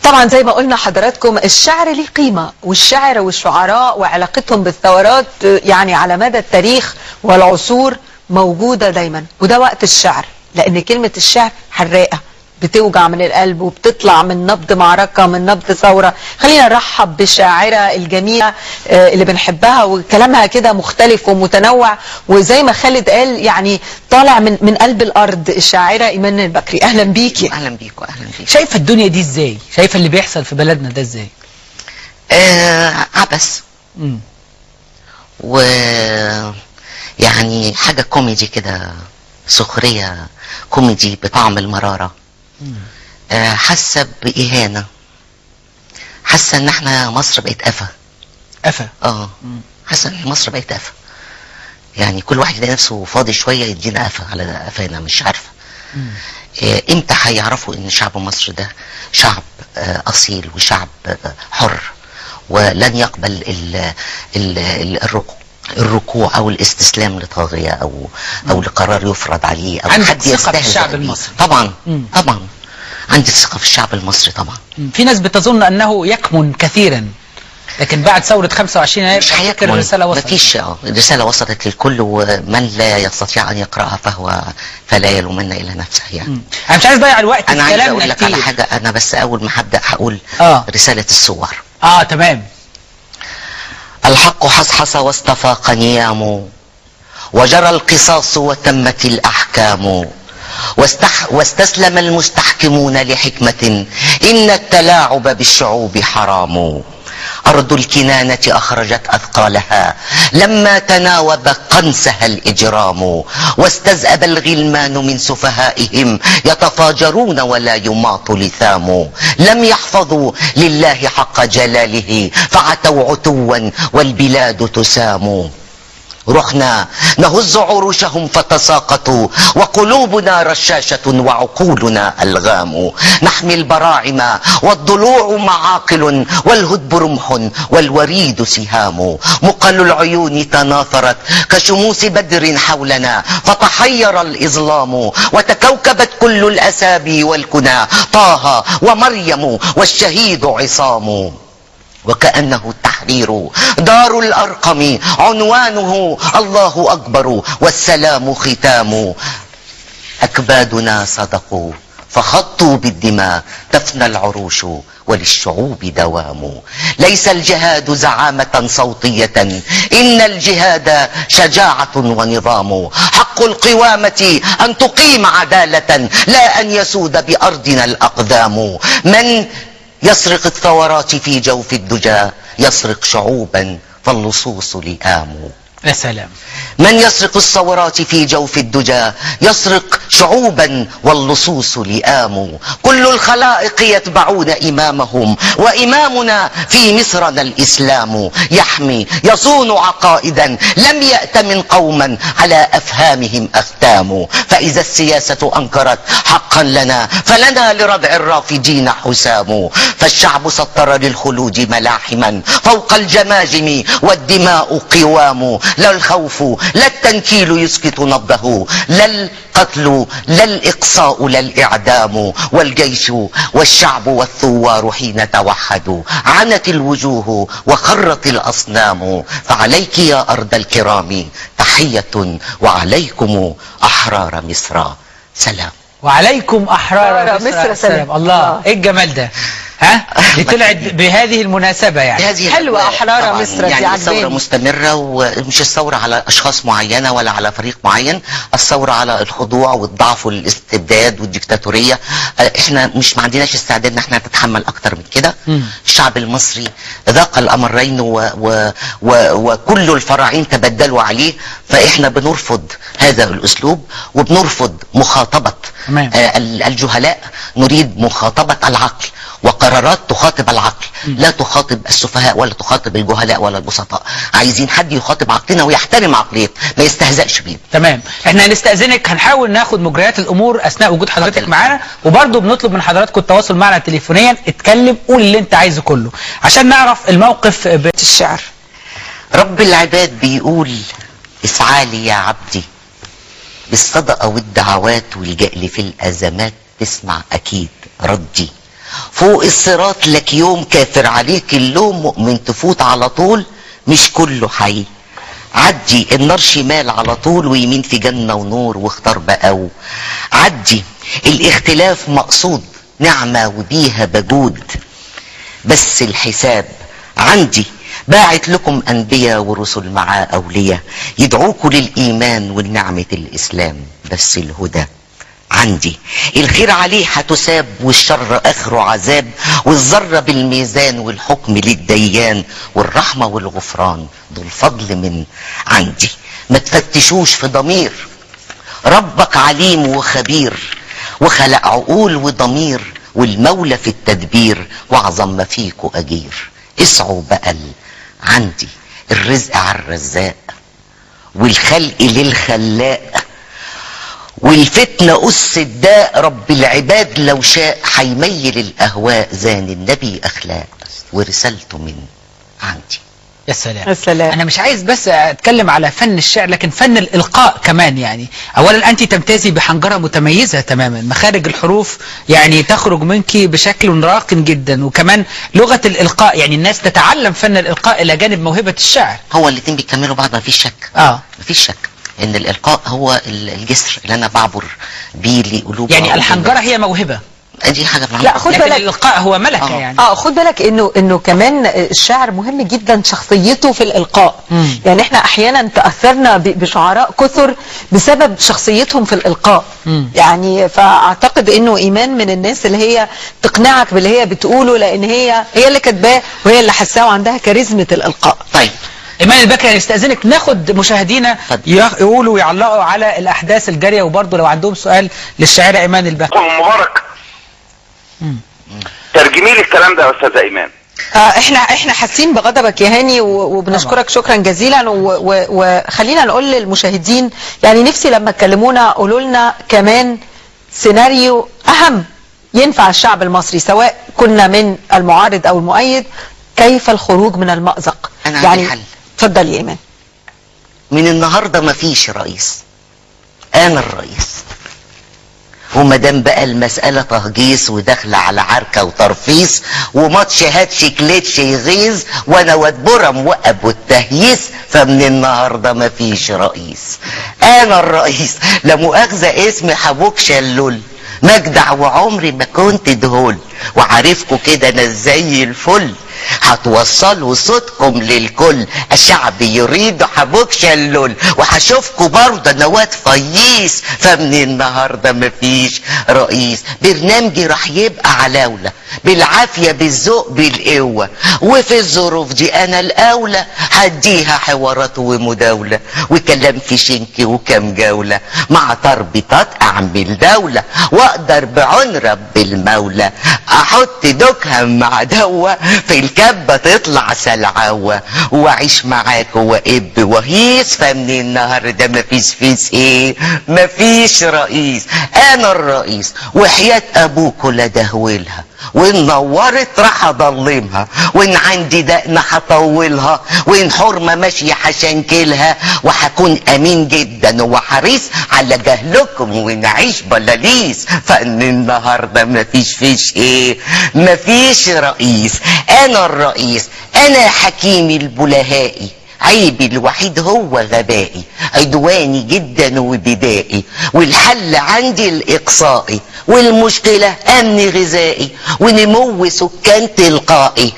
طبعا زي ما قلنا حضراتكم الشعر ليه قيمة، والشعر والشعراء وعلاقتهم بالثورات يعني على مدى التاريخ والعصور موجودة دايما، وده وقت الشعر، لأن كلمة الشعر حراقة بتوجع من القلب وبتطلع من نبض معركة، من نبض ثورة. خلينا نرحب بالشاعرة الجميلة اللي بنحبها وكلامها كده مختلف ومتنوع، وزي ما خالد قال يعني طالع من قلب الأرض، الشاعرة إيمان البكري. أهلا بيكي. أهلا بيك وأهلا فيك. شايفة الدنيا دي إزاي؟ شايفة اللي بيحصل في بلدنا ده إزاي؟ عبث. و يعني حاجة كوميدي كده، سخرية كوميدي بطعم المرارة. حاسة بإهانة، حاسة ان احنا مصر بقت قفا. حاسة ان مصر بقت قفا، يعني كل واحد يلاقي نفسه فاضي شوية يدينا قفا على قفانا، مش عارفة. امتى هيعرفوا ان شعب مصر ده شعب اصيل وشعب حر، ولن يقبل الركوع او الاستسلام لطاغية او لقرار يفرض عليه او حد يستهزأ في الشعب المصري. طبعا طبعا عندي ثقة في الشعب المصري طبعا. في ناس بتظن انه يكمن كثيرا، لكن بعد ثورة 25 يناير مش هيكمن. الرسالة وصلت. مفيش الرسالة وصلت للكل، ومن لا يستطيع ان يقرأها فلا يلومن الا نفسه يعني. انا مش عايز اضيع الوقت. انا عايز اقول لك على حاجة، انا بس اول ما هبدأ هقول رسالة الثوار. تمام. الحق حصحص واستفاق نيام، وجرى القصاص وتمت الأحكام، واستسلم المستحكمون لحكمة، إن التلاعب بالشعوب حرام. أرض الكنانة أخرجت أثقالها لما تناوب قنسها الإجرام، واستذأب الغلمان من سفهائهم يتفاجرون ولا يماط لثام. لم يحفظوا لله حق جلاله فعتوا عتوا والبلاد تسام. رحنا نهز عروشهم فتساقطوا، وقلوبنا رشاشة وعقولنا ألغام. نحمي البراعم والضلوع معاقل، والهدب رمح والوريد سهام. مقل العيون تناثرت كشموس بدر حولنا، فتحير الإظلام، وتكوكبت كل الأسابي والكنى، طه ومريم والشهيد عصام. وكأنه التحرير دار الأرقم، عنوانه الله أكبر والسلام ختام. أكبادنا صدقوا فخطوا بالدماء، تفنى العروش وللشعوب دوام. ليس الجهاد زعامة صوتية، إن الجهاد شجاعة ونظام. حق القوامة أن تقيم عدالة، لا أن يسود بأرضنا الأقدام. من يسرق الثورات في جوف الدجى، يسرق شعوبا فاللصوص لئام. يا سلام. من يسرق الثورات في جوف الدجى، يسرق شعوبا واللصوص لئام. كل الخلائق يتبعون إمامهم، وإمامنا في مصرنا الإسلام. يحمي يصون عقائدا لم يأتمن قوما على أفهامهم أختام. فإذا السياسة أنكرت حقا لنا، فلنا لردع الرافدين حسام. فالشعب سطر للخلود ملاحما فوق الجماجم، والدماء قوام. لا الخوف لا التنكيل يسكت نبضه، لا القتل لا الإقصاء لا الإعدام. والجيش والشعب والثوار حين توحدوا، عنت الوجوه وخرت الأصنام. فعليك يا أرض الكرام تحية، وعليكم أحرار مصر سلام. وعليكم أحرار مصر سلام. الله، إيه الجمال ده؟ دي طلعت بهذه المناسبة يعني حلوة. أحرار مصر دي يعني الثورة مستمرة، ومش الثورة على أشخاص معينة ولا على فريق معين، الثورة على الخضوع والضعف والاستبداد والديكتاتورية. احنا مش ما عندناش استعداد ان احنا نتحمل اكتر من كده. الشعب المصري ذاق الأمرين وكل الفراعين تبدلوا عليه. فاحنا بنرفض هذا الأسلوب، وبنرفض مخاطبة الجهلاء. نريد مخاطبة العقل، وقرارات تخاطب العقل، لا تخاطب السفهاء ولا تخاطب الجهلاء ولا البسطاء. عايزين حد يخاطب عقلنا ويحترم عقلية، ما يستهزأش بيه. تمام. احنا هنستأذنك، هنحاول ناخد مجريات الامور اثناء وجود حضرتك معانا، وبرضه بنطلب من حضراتكم التواصل معنا تليفونيا. اتكلم، قول اللي انت عايزه كله عشان نعرف الموقف بالشعر. رب العباد بيقول: اسعى لي يا عبدي بالصدقة والدعوات، والجأل في الأزمات تسمع أكيد ردي. فوق الصراط لك يوم كافر عليك اللوم، مؤمن تفوت على طول مش كله حي. عدي النار شمال على طول ويمين في جنة ونور، واختار بقى عدي. الاختلاف مقصود نعمة وبيها بجود، بس الحساب عندي. باعت لكم أنبياء ورسل مع أولياء يدعوكوا للإيمان والنعمة الإسلام، بس الهدى عندي. الخير عليه هتساب والشر آخره عذاب، والذرة بالميزان والحكم للديان، والرحمة والغفران دول فضل من عندي. ما تفتشوش في ضمير، ربك عليم وخبير، وخلق عقول وضمير، والمولى في التدبير، واعظم ما فيكوا أجير. اسعوا بقى عندي. الرزق على الرزاق، والخلق للخلاق، والفتنة أس الداء. رب العباد لو شاء هيميل الأهواء، زان النبي أخلاق ورسالته من عندي. يا سلام. السلام. أنا مش عايز بس أتكلم على فن الشعر، لكن فن الإلقاء كمان. يعني أولا أنت تمتازي بحنجرة متميزة تماما، مخارج الحروف يعني تخرج منك بشكل راق جدا، وكمان لغة الإلقاء، يعني الناس تتعلم فن الإلقاء إلى جانب موهبة الشعر. هو الاتنين بيكملوا بعض، مفيش شك. مفيش شك ان الإلقاء هو الجسر اللي انا بعبر بيه لقلوب. يعني الحنجرة هي موهبة، دي حاجة لا خد بالك، الإلقاء هو ملكة. يعني خد بالك انه كمان الشعر مهم جدا شخصيته في الإلقاء. يعني احنا احيانا تأثرنا بشعراء كثر بسبب شخصيتهم في الإلقاء. يعني فاعتقد انه ايمان من الناس اللي هي تقنعك باللي هي بتقوله، لان هي اللي كاتباه وهي اللي حساه، وعندها كاريزمة الإلقاء. طيب إيمان البكري، نستأذنك ناخد مشاهدينا يقولوا ويعلقوا على الأحداث الجارية، وبرضه لو عندهم سؤال للشاعرة إيمان البكري. مبارك، ترجمي لي الكلام ده يا أستاذة إيمان. احنا حاسين بغضبك يا هاني، وبنشكرك شكرا جزيلا. وخلينا نقول للمشاهدين، يعني نفسي لما تكلمونا قولوا لنا كمان سيناريو أهم ينفع الشعب المصري، سواء كنا من المعارض أو المؤيد، كيف الخروج من المأزق. أنا يعني عندي حل. اتفضل يا إيمان. من النهاردة مفيش رئيس، أنا الرئيس. ومدام بقى المسألة تهجيس وداخلة على عركة وترفيس، وماتش هاتش كليتش يغيظ، وانا واد برم وقب والتهييس، فمن النهاردة مفيش رئيس، انا الرئيس. لا مؤاخذة اسمي حبوك شلول، مجدع وعمري ما كنت دهول، وعارفكوا كده انا زي الفل، هتوصلوا صوتكم للكل. الشعب يريد حبوك شلول، وهشوفكوا برضه انا واد فييس، فمن النهارده مفيش رئيس. برنامجي راح يبقى علاولة بالعافية بالذوق بالقوة، وفي الظروف دي انا الاولى هديها حوارات ومداولة، وكلام في شنك وكم جولة، مع تربيطات اعمل دولة، واقدر بعون رب المولى احط دكهم مع دوا، في الكبة تطلع سلعوة، واعيش معاك واب وهيس، فمن النهارده مفيش فيس ايه، مفيش رئيس، انا الرئيس. وحياة ابوكوا لا دهولها، وان نورت راح اضلمها، وان عندي دقن هطولها، وان حرمه ماشيه هشنكلها، وهكون امين جدا وحريص على جهلكم ونعيش بلاليس، فان النهارده مفيش فيش ايه، مفيش رئيس، انا الرئيس. انا حكيمي البلهائي، عيبي الوحيد هو غبائي، عدواني جدا وبدائي، والحل عندي الاقصائي، والمشكلة امن غذائي، ونمو سكان تلقائي.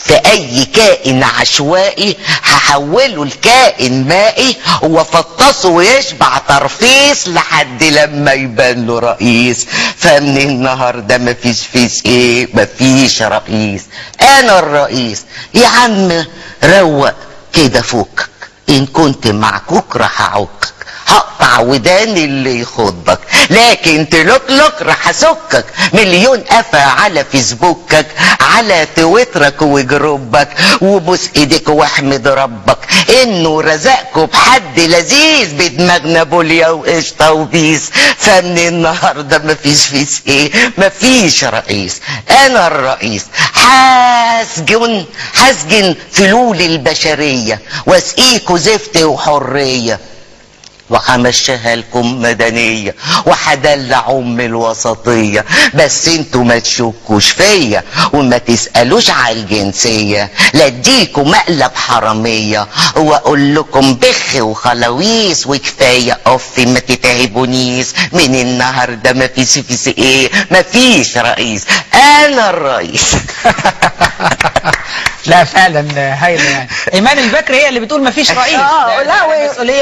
في اي كائن عشوائي هحوله لكائن مائي، وافطسه ويشبع ترفيس لحد لما يبان له رئيس، فمن النهارده مفيش فيش ايه، مفيش رئيس، انا الرئيس. يا عم روق كده فوقك، ان كنت معكوك راح اعوقك، هقطع ودان اللي يخضك، لكن تلوكلوك راح اسكك، مليون قفا على فيسبوكك، على تويترك وجروبك، وبوس ايديك واحمد ربك انه رزقكوا بحد لذيذ، بدماغنا بوليا وقشطه وبيس، فمن النهارده مفيش فيس ايه، مفيش رئيس، انا الرئيس. هسجن فلول البشريه، واسقيكوا زفت وحريه، وهمشيها لكم مدنية وهدلع ام الوسطية، بس انتوا ما تشكوش فيا وما تسألوش على الجنسية، لا اديكوا مقلب حرامية واقول لكم بخ وخلاويص وكفاية ما تتعبونيش من النهاردة ما فيش ايه، ما فيش رئيس، انا الرئيس. لا فعلا هايله يعني. ايمان البكر هي اللي بتقول مفيش رئيس. لا، مسؤوليه